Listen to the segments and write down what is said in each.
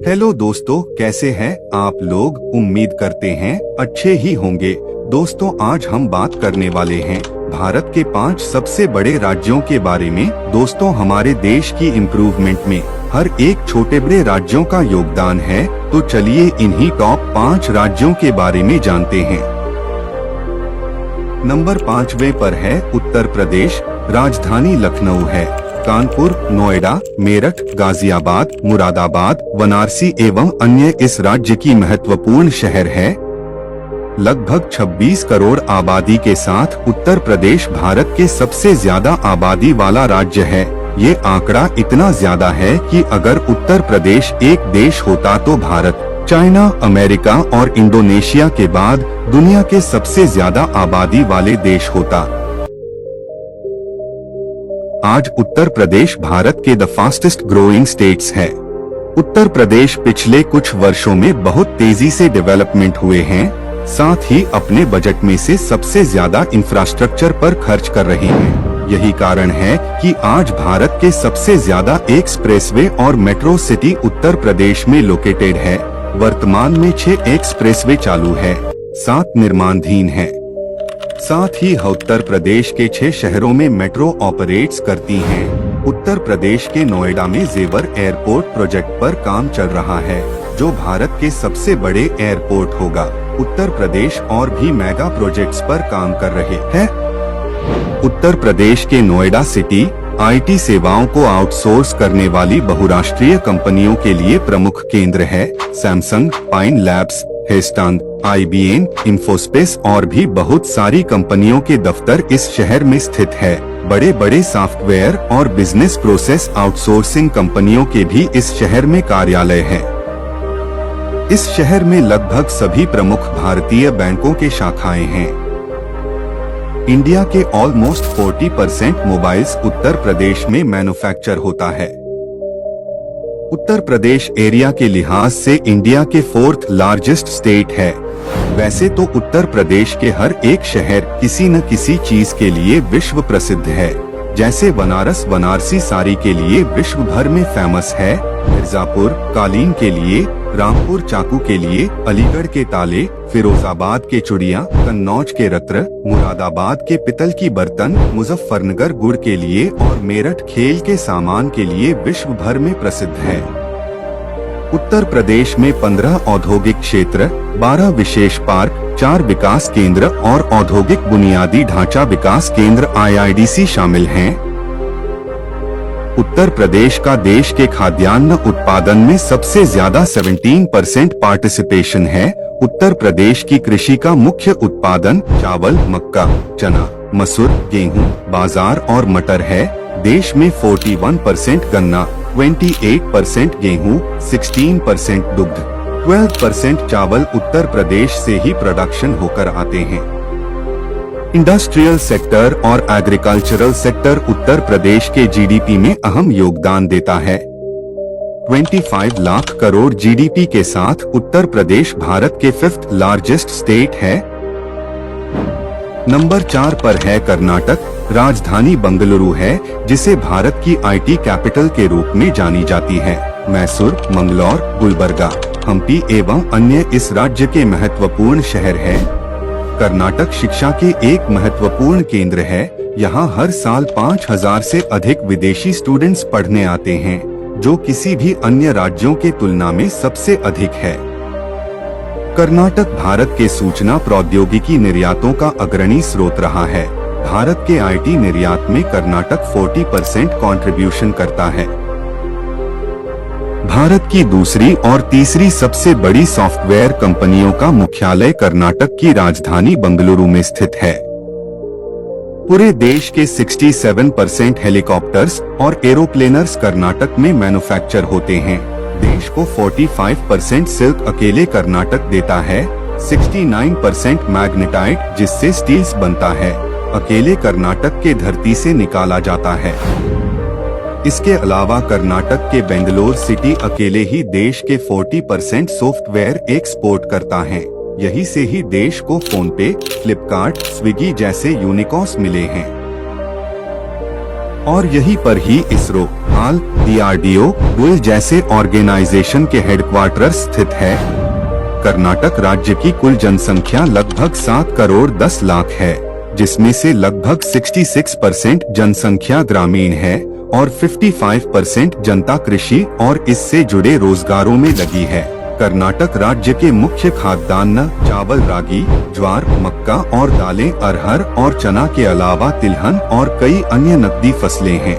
Hello दोस्तों, कैसे हैं आप लोग। उम्मीद करते हैं अच्छे ही होंगे। दोस्तों, आज हम बात करने वाले हैं भारत के 5 सबसे बड़े राज्यों के बारे में। दोस्तों, हमारे देश की इम्प्रूवमेंट में हर एक छोटे बड़े राज्यों का योगदान है। तो चलिए इन्हीं टॉप 5 राज्यों के बारे में जानते हैं। नंबर 5वें पर है उत्तर प्रदेश। राजधानी लखनऊ है। कानपुर, नोएडा, मेरठ, गाजियाबाद, मुरादाबाद, वाराणसी एवं अन्य इस राज्य की महत्वपूर्ण शहर है। लगभग 26 करोड़ आबादी के साथ उत्तर प्रदेश भारत के सबसे ज्यादा आबादी वाला राज्य है। ये आंकड़ा इतना ज्यादा है कि अगर उत्तर प्रदेश एक देश होता तो भारत, चाइना, अमेरिका और इंडोनेशिया के बाद दुनिया के सबसे ज्यादा आबादी वाले देश होता। आज उत्तर प्रदेश भारत के द फास्टेस्ट ग्रोइंग स्टेट्स है। उत्तर प्रदेश पिछले कुछ वर्षों में बहुत तेजी से डेवलपमेंट हुए हैं, साथ ही अपने बजट में से सबसे ज्यादा इंफ्रास्ट्रक्चर पर खर्च कर रहे हैं। यही कारण है कि आज भारत के सबसे ज्यादा एक्सप्रेसवे और मेट्रो सिटी उत्तर प्रदेश में लोकेटेड है। वर्तमान में 6 एक्सप्रेसवे चालू है, 7 निर्माणाधीन है। साथ ही उत्तर प्रदेश के 6 शहरों में मेट्रो ऑपरेट्स करती हैं। उत्तर प्रदेश के नोएडा में जेवर एयरपोर्ट प्रोजेक्ट पर काम चल रहा है, जो भारत के सबसे बड़े एयरपोर्ट होगा। उत्तर प्रदेश और भी मेगा प्रोजेक्ट्स पर काम कर रहे हैं। उत्तर प्रदेश के नोएडा सिटी आईटी सेवाओं को आउटसोर्स करने वाली बहुराष्ट्रीय कंपनियों के लिए प्रमुख केंद्र है। सैमसंग, पाइन लैब्स, हेस्टान, IBM, इंफोस्पेस और भी बहुत सारी कंपनियों के दफ्तर इस शहर में स्थित है। बड़े बड़े सॉफ्टवेयर और बिजनेस प्रोसेस आउटसोर्सिंग कंपनियों के भी इस शहर में कार्यालय है। इस शहर में लगभग सभी प्रमुख भारतीय बैंकों के शाखाएं हैं। इंडिया के ऑलमोस्ट 40% मोबाइल्स उत्तर प्रदेश में मैन्युफैक्चर होता है। उत्तर प्रदेश एरिया के लिहाज से इंडिया के 4th लार्जेस्ट स्टेट है। वैसे तो उत्तर प्रदेश के हर एक शहर किसी न किसी चीज के लिए विश्व प्रसिद्ध है। जैसे बनारस वाराणसी साड़ी के लिए विश्व भर में फेमस है, मिर्जापुर कालीन के लिए, रामपुर चाकू के लिए, अलीगढ़ के ताले, फिरोजाबाद के चूड़ियाँ, कन्नौज के रत्न, मुरादाबाद के पितल की बर्तन, मुजफ्फरनगर गुड़ के लिए और मेरठ खेल के सामान के लिए विश्व भर में प्रसिद्ध है। उत्तर प्रदेश में 15 औद्योगिक क्षेत्र, 12 विशेष पार्क, 4 विकास केंद्र और औद्योगिक बुनियादी ढांचा विकास केंद्र IIDC शामिल हैं। उत्तर प्रदेश का देश के खाद्यान्न उत्पादन में सबसे ज्यादा 17% पार्टिसिपेशन है। उत्तर प्रदेश की कृषि का मुख्य उत्पादन चावल, मक्का, चना, मसूर, गेहूं, बाजार और मटर है। देश में 41% गन्ना, 28% गेहूं, 16% दुग्ध, 12% चावल उत्तर प्रदेश से ही प्रोडक्शन होकर आते हैं। इंडस्ट्रियल सेक्टर और एग्रीकल्चरल सेक्टर उत्तर प्रदेश के GDP में अहम योगदान देता है। 25 लाख करोड़ GDP के साथ उत्तर प्रदेश भारत के 5th लार्जेस्ट स्टेट है। नंबर 4 पर है कर्नाटक। राजधानी बंगलुरु है, जिसे भारत की IT कैपिटल के रूप में जानी जाती है। मैसूर, मंगलौर, गुलबर्गा, हम्पी एवं अन्य इस राज्य के महत्वपूर्ण शहर हैं। कर्नाटक शिक्षा के एक महत्वपूर्ण केंद्र है। यहाँ हर साल 5000 से अधिक विदेशी स्टूडेंट्स पढ़ने आते हैं, जो किसी भी अन्य राज्यों के तुलना में सबसे अधिक है। कर्नाटक भारत के सूचना प्रौद्योगिकी निर्यातों का अग्रणी स्रोत रहा है। भारत के IT निर्यात में कर्नाटक 40% कंट्रीब्यूशन करता है। भारत की दूसरी और तीसरी सबसे बड़ी सॉफ्टवेयर कंपनियों का मुख्यालय कर्नाटक की राजधानी बंगलुरु में स्थित है। पूरे देश के 67% हेलीकॉप्टर्स और एरोप्लेनर्स कर्नाटक में मैन्युफैक्चर होते हैं। देश को 45% सिल्क अकेले कर्नाटक देता है। 69% मैग्नेटाइट, जिससे स्टील्स बनता है, अकेले कर्नाटक के धरती से निकाला जाता है। इसके अलावा कर्नाटक के बेंगलोर सिटी अकेले ही देश के 40% सॉफ्टवेयर एक्सपोर्ट करता है। यही से ही देश को फोनपे, फ्लिपकार्ट, स्विगी जैसे यूनिकॉर्न्स मिले हैं। और यहीं पर ही इसरो, हाल, DRDO, डुइल जैसे ऑर्गेनाइजेशन के हेडक्वार्टर्स स्थित है। कर्नाटक राज्य की कुल जनसंख्या लगभग 7 करोड़ 10 लाख है, जिसमें से लगभग 66% जनसंख्या ग्रामीण है और 55% जनता कृषि और इससे जुड़े रोजगारों में लगी है। कर्नाटक राज्य के मुख्य खाद्यान्न चावल, रागी, ज्वार, मक्का और दालें, अरहर और चना के अलावा तिलहन और कई अन्य नकदी फसलें हैं।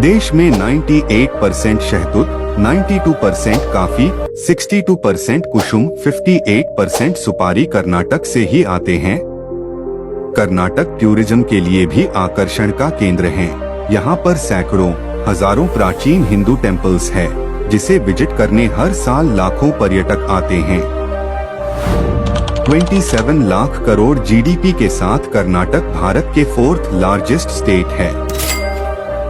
देश में 98% शहतूत, 92% काफी, 62% कुसुम, 58% सुपारी कर्नाटक से ही आते हैं। कर्नाटक टूरिज्म के लिए भी आकर्षण का केंद्र है। यहाँ पर सैकड़ों, हजारों प्राचीन हिंदू टेम्पल्स है, जिसे विजिट करने हर साल लाखों पर्यटक आते हैं। 27 लाख करोड़ GDP के साथ कर्नाटक भारत के 4th लार्जेस्ट स्टेट है।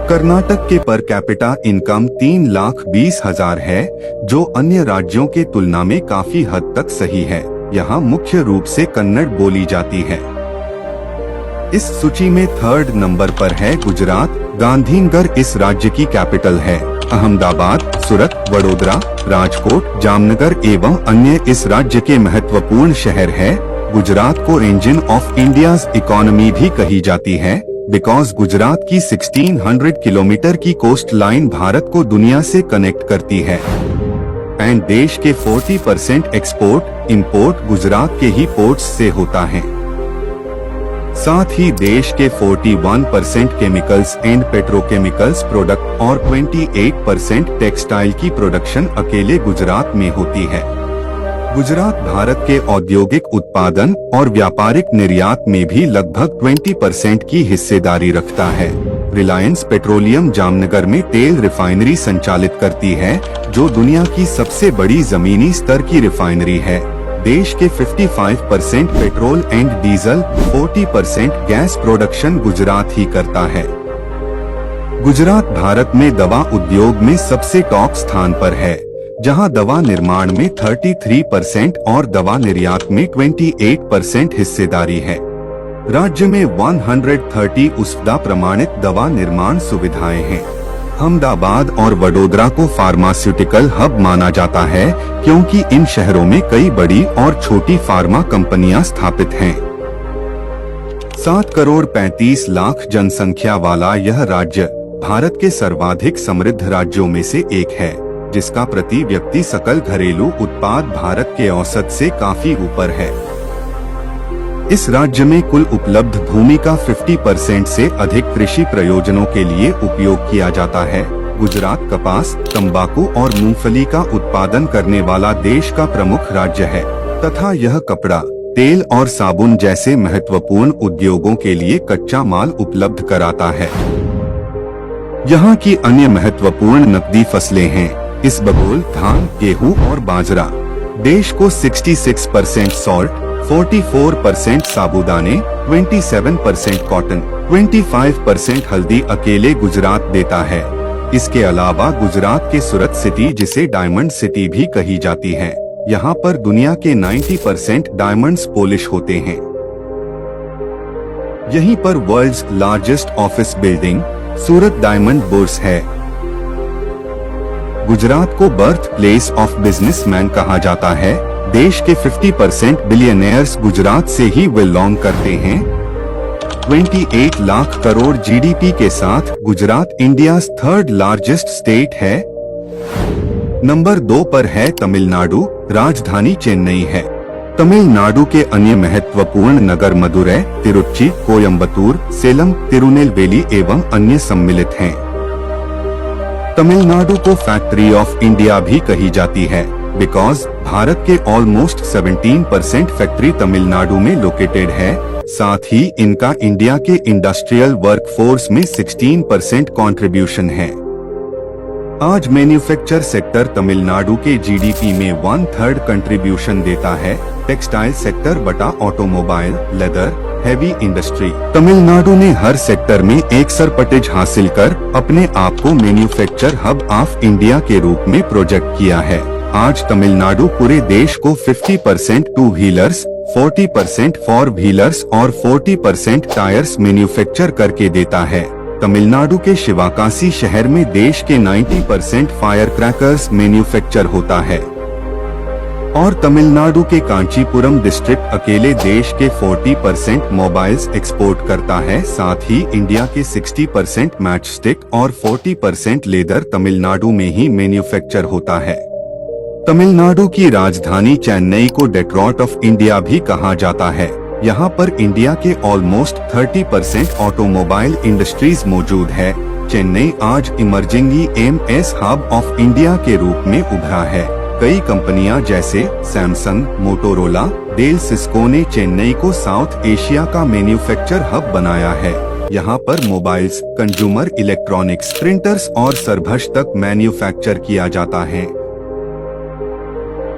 कर्नाटक के पर कैपिटा इनकम 3,20,000 है, जो अन्य राज्यों के तुलना में काफी हद तक सही है। यहाँ मुख्य रूप से कन्नड़ बोली जाती है। इस सूची में 3rd नंबर पर है गुजरात। गांधीनगर इस राज्य की कैपिटल है। अहमदाबाद, सूरत, वडोदरा, राजकोट, जामनगर एवं अन्य इस राज्य के महत्वपूर्ण शहर है। गुजरात को इंजन ऑफ इंडियाज इकोनॉमी भी कही जाती है, बिकॉज गुजरात की 1600 किलोमीटर की कोस्ट लाइन भारत को दुनिया से कनेक्ट करती है। एंड देश के 40% एक्सपोर्ट इंपोर्ट गुजरात के ही पोर्ट्स से होता है। साथ ही देश के 41% केमिकल्स एंड पेट्रोकेमिकल्स प्रोडक्ट और 28% टेक्सटाइल की प्रोडक्शन अकेले गुजरात में होती है। गुजरात भारत के औद्योगिक उत्पादन और व्यापारिक निर्यात में भी लगभग 20% की हिस्सेदारी रखता है। रिलायंस पेट्रोलियम जामनगर में तेल रिफाइनरी संचालित करती है, जो दुनिया की सबसे बड़ी जमीनी स्तर की रिफाइनरी है। देश के 55% petrol and diesel, 40% gas production Gujarat ही करता है। गुजरात भारत में दवा उद्योग में सबसे टॉप स्थान पर है, जहां दवा निर्माण में 33% और दवा निर्यात में 28% हिस्सेदारी है। राज्य में 130 USFDA प्रमाणित दवा निर्माण सुविधाएं हैं। अहमदाबाद और वडोदरा को फार्मास्यूटिकल हब माना जाता है, क्योंकि इन शहरों में कई बड़ी और छोटी फार्मा कंपनियां स्थापित हैं। 7 करोड़ 35 लाख जनसंख्या वाला यह राज्य भारत के सर्वाधिक समृद्ध राज्यों में से एक है, जिसका प्रति व्यक्ति सकल घरेलू उत्पाद भारत के औसत से काफी ऊपर है। इस राज्य में कुल उपलब्ध भूमि का 50% से अधिक कृषि प्रयोजनों के लिए उपयोग किया जाता है। गुजरात कपास, तंबाकू और मूंगफली का उत्पादन करने वाला देश का प्रमुख राज्य है तथा यह कपड़ा, तेल और साबुन जैसे महत्वपूर्ण उद्योगों के लिए कच्चा माल उपलब्ध कराता है। यहाँ की अन्य महत्वपूर्ण नकदी फसलें हैं इसबगोल, धान, गेहूं और बाजरा। देश को 66% सॉल्ट, 44% साबूदाने, 27% कॉटन, 25% हल्दी अकेले गुजरात देता है। इसके अलावा गुजरात के सूरत सिटी, जिसे डायमंड सिटी भी कही जाती है, यहाँ पर दुनिया के 90% डायमंड्स पॉलिश होते हैं। यहीं पर वर्ल्ड्स लार्जेस्ट ऑफिस बिल्डिंग सूरत डायमंड बुर्स है। गुजरात को बर्थ प्लेस ऑफ बिजनेसमैन कहा जाता है। देश के 50% बिलियनियर्स गुजरात से ही बिलोंग करते हैं। 28 लाख करोड़ GDP के साथ Gujarat India 3rd largest state है। नंबर 2 पर है तमिलनाडु, राजधानी चेन्नई है। तमिलनाडु के अन्य महत्वपूर्ण नगर मदुरै, तिरुच्ची, कोयम्बतूर, सेलम, तिरुनेलवेली एवं अन्य सम्मिलित हैं। तमिलनाडु को फैक्ट्री ऑफ इंडिया भी कही जाती है, बिकॉज भारत के ऑलमोस्ट 17% फैक्ट्री तमिलनाडु में लोकेटेड है। साथ ही इनका इंडिया के इंडस्ट्रियल वर्कफोर्स में 16% कंट्रीब्यूशन है। आज मैन्युफैक्चर सेक्टर तमिलनाडु के GDP में 1/3 कंट्रीब्यूशन देता है। टेक्सटाइल सेक्टर बटा automobile, leather, heavy industry. Tamil Nadu ने हर सेक्टर में एक सरपटेज हासिल कर अपने आप को मैन्युफैक्चर हब ऑफ इंडिया के रूप में प्रोजेक्ट किया है। आज तमिलनाडु पूरे देश को 50% टू व्हीलर्स, 40% फोर व्हीलर्स और 40% टायर्स मैन्युफैक्चर करके देता है। तमिलनाडु के शिवकाशी शहर में देश के 90% फायर क्रैकर्स मैन्युफैक्चर होता है और तमिलनाडु के कांचीपुरम डिस्ट्रिक्ट अकेले देश के 40% मोबाइल्स एक्सपोर्ट करता है। साथ ही इंडिया के 60% मैच स्टिक और 40% लेदर तमिलनाडु में ही मैन्युफैक्चर होता है। तमिलनाडु की राजधानी चेन्नई को डेट्रॉइट ऑफ इंडिया भी कहा जाता है। यहाँ पर इंडिया के ऑलमोस्ट 30% ऑटोमोबाइल इंडस्ट्रीज मौजूद है। चेन्नई आज emerging MS hub of India के रूप में उभरा है। कई कंपनियां जैसे सैमसंग, मोटोरोला, डेल, सिस्को ने चेन्नई को साउथ एशिया का मैन्युफैक्चर हब बनाया है। यहाँ पर मोबाइल्स, कंज्यूमर इलेक्ट्रॉनिक्स, प्रिंटर्स और सर्वभक्ष तक मैन्युफैक्चर किया जाता है।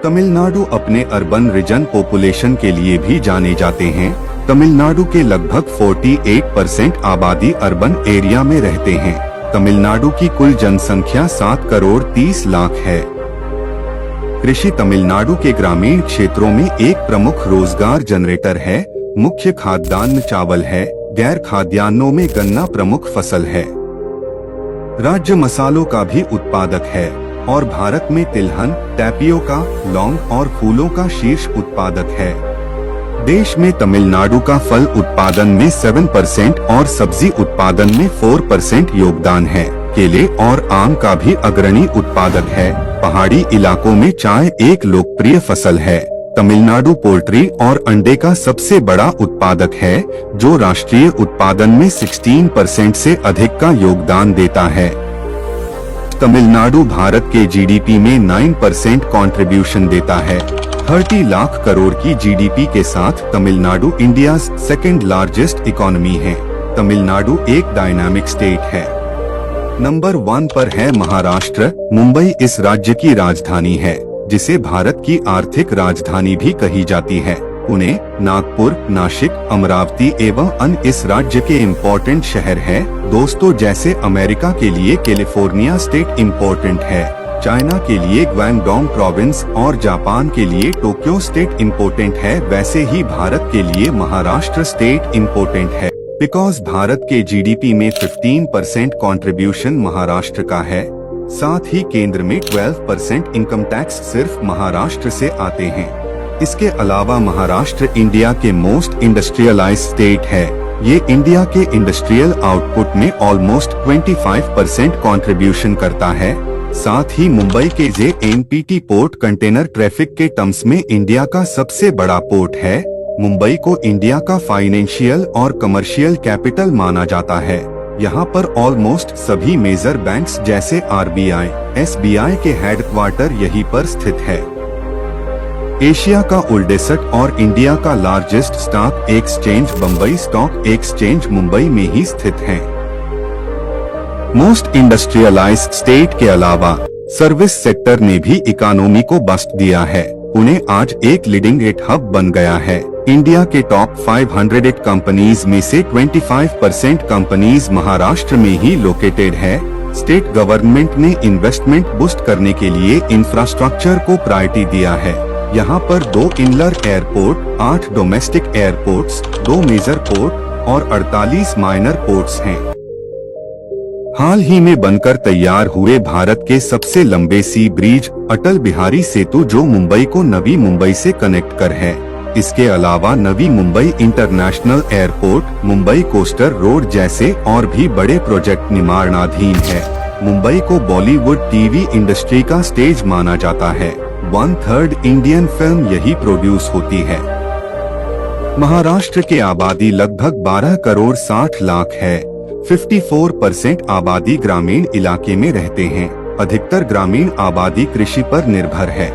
तमिलनाडु अपने अर्बन रीजन पॉपुलेशन के लिए भी जाने जाते हैं। तमिलनाडु के लगभग 48% आबादी अर्बन एरिया में रहते हैं। तमिलनाडु की कुल जनसंख्या 7 करोड़ 30 लाख है। कृषि तमिलनाडु के ग्रामीण क्षेत्रों में एक प्रमुख रोजगार जनरेटर है। मुख्य खाद्यान्न चावल है। गैर खाद्यान्नों में गन्ना प्रमुख फसल है। राज्य मसालों का भी उत्पादक है और भारत में तिलहन, टैपियोका, लौंग और फूलों का शीर्ष उत्पादक है। देश में तमिलनाडु का फल उत्पादन में 7% और सब्जी उत्पादन में 4% योगदान है। केले और आम का भी अग्रणी उत्पादक है। पहाड़ी इलाकों में चाय एक लोकप्रिय फसल है। तमिलनाडु पोल्ट्री और अंडे का सबसे बड़ा उत्पादक है, जो राष्ट्रीय उत्पादन में 16% से अधिक का योगदान देता है। तमिलनाडु भारत के जीडीपी में 9% कंट्रीब्यूशन देता है। 30 लाख करोड़ की जीडीपी के साथ Tamil Nadu India second largest economy है। तमिलनाडु एक डायनामिक स्टेट है। नंबर 1 पर है महाराष्ट्र। मुंबई इस राज्य की राजधानी है, जिसे भारत की आर्थिक राजधानी भी कही जाती है। पुणे, नागपुर, नासिक, अमरावती एवं अन्य इस राज्य के इम्पोर्टेंट शहर हैं। दोस्तों, जैसे अमेरिका के लिए कैलिफोर्निया स्टेट इम्पोर्टेंट है, चाइना के लिए ग्वांगडोंग प्रोविंस और जापान के लिए टोक्यो स्टेट इम्पोर्टेंट है, वैसे ही भारत के लिए महाराष्ट्र स्टेट इम्पोर्टेंट है। बिकॉज भारत के जीडीपी में 15% कंट्रीब्यूशन महाराष्ट्र का है। साथ ही केंद्र में 12% इनकम टैक्स सिर्फ महाराष्ट्र से आते हैं। इसके अलावा महाराष्ट्र इंडिया के मोस्ट इंडस्ट्रियलाइज्ड स्टेट है। ये इंडिया के इंडस्ट्रियल आउटपुट में ऑलमोस्ट 25% कंट्रीब्यूशन करता है। साथ ही मुंबई के JNPT पोर्ट कंटेनर ट्रैफिक के टर्म्स में इंडिया का सबसे बड़ा पोर्ट है। मुंबई को इंडिया का फाइनेंशियल और कमर्शियल कैपिटल माना जाता है। यहाँ पर ऑलमोस्ट सभी मेजर बैंक्स जैसे RBI, SBI के हेडक्वार्टर यहीं पर स्थित है। एशिया का ओल्डेस्ट और इंडिया का largest stock exchange Bombay stock exchange Mumbai में ही स्थित है। मोस्ट इंडस्ट्रियलाइज्ड स्टेट के अलावा सर्विस सेक्टर ने भी इकोनॉमी को बूस्ट दिया है। पुणे आज एक लीडिंग एट हब बन गया है। इंडिया के टॉप 500 कंपनीज में से 25% कंपनीज महाराष्ट्र में ही लोकेटेड है। स्टेट गवर्नमेंट ने इन्वेस्टमेंट बूस्ट करने के लिए इंफ्रास्ट्रक्चर को प्रायोरिटी दिया है। यहाँ पर 2 इनलर airport, 8 domestic airports, 2 major port और 48 माइनर पोर्ट्स हैं। हाल ही में बनकर तैयार हुए भारत के सबसे लंबे सी ब्रिज अटल बिहारी सेतु, जो मुंबई को नवी मुंबई से कनेक्ट कर है। इसके अलावा Navi Mumbai international airport, Mumbai coastal road जैसे और भी बड़े प्रोजेक्ट निर्माणाधीन है। मुंबई को बॉलीवुड टीवी इंडस्ट्री का स्टेज माना जाता है। 1/3 इंडियन फिल्म यही प्रोड्यूस होती है। महाराष्ट्र की आबादी लगभग 12 करोड़ 60 लाख है। 54% आबादी ग्रामीण इलाके में रहते हैं। अधिकतर ग्रामीण आबादी कृषि पर निर्भर है।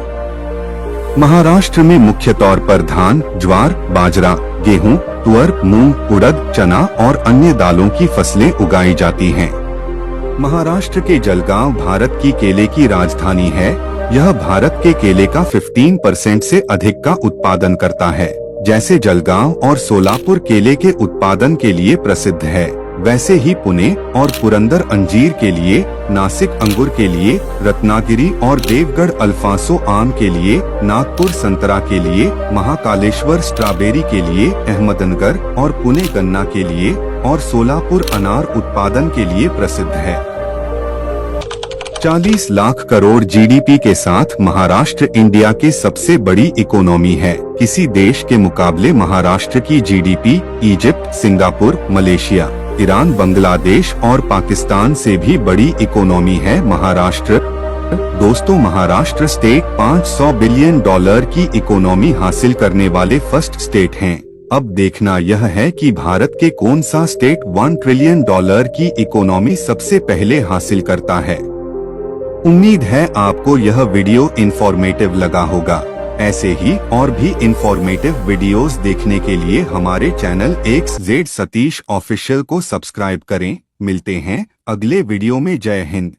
महाराष्ट्र में मुख्य तौर पर धान, ज्वार, बाजरा, गेहूं, तुअर, मूंग, उड़द, चना और अन्य दालों की फसलें उगाई जाती हैं। महाराष्ट्र के जलगांव भारत की केले की राजधानी है। यह भारत के केले का 15% से अधिक का उत्पादन करता है। जैसे जलगांव और सोलापुर केले के उत्पादन के लिए प्रसिद्ध है। वैसे ही पुणे और पुरंदर अंजीर के लिए, नासिक अंगूर के लिए, रत्नागिरी और देवगढ़ अल्फांसो आम के लिए, नागपुर संतरा के लिए, महाकालेश्वर स्ट्रॉबेरी के लिए, अहमदनगर और पुणे गन्ना के लिए और सोलापुर अनार उत्पादन के लिए प्रसिद्ध है। 40 लाख करोड़ जीडीपी के साथ महाराष्ट्र इंडिया की सबसे बड़ी इकोनॉमी है। किसी देश के मुकाबले महाराष्ट्र की GDP Egypt, Singapore, Malaysia, Iran, Bangladesh और पाकिस्तान से भी बड़ी इकोनॉमी है महाराष्ट्र। दोस्तों, महाराष्ट्र स्टेट $500 बिलियन की इकोनॉमी हासिल करने वाले फर्स्ट स्टेट हैं। अब देखना यह है कि भारत के कौन सा स्टेट $1 ट्रिलियन की इकोनॉमी सबसे पहले हासिल करता है। उम्मीद है आपको यह वीडियो इंफॉर्मेटिव लगा होगा। ऐसे ही और भी इंफॉर्मेटिव वीडियोस देखने के लिए हमारे चैनल XZ सतीश ऑफिशियल को सब्सक्राइब करें। मिलते हैं अगले वीडियो में। जय हिंद।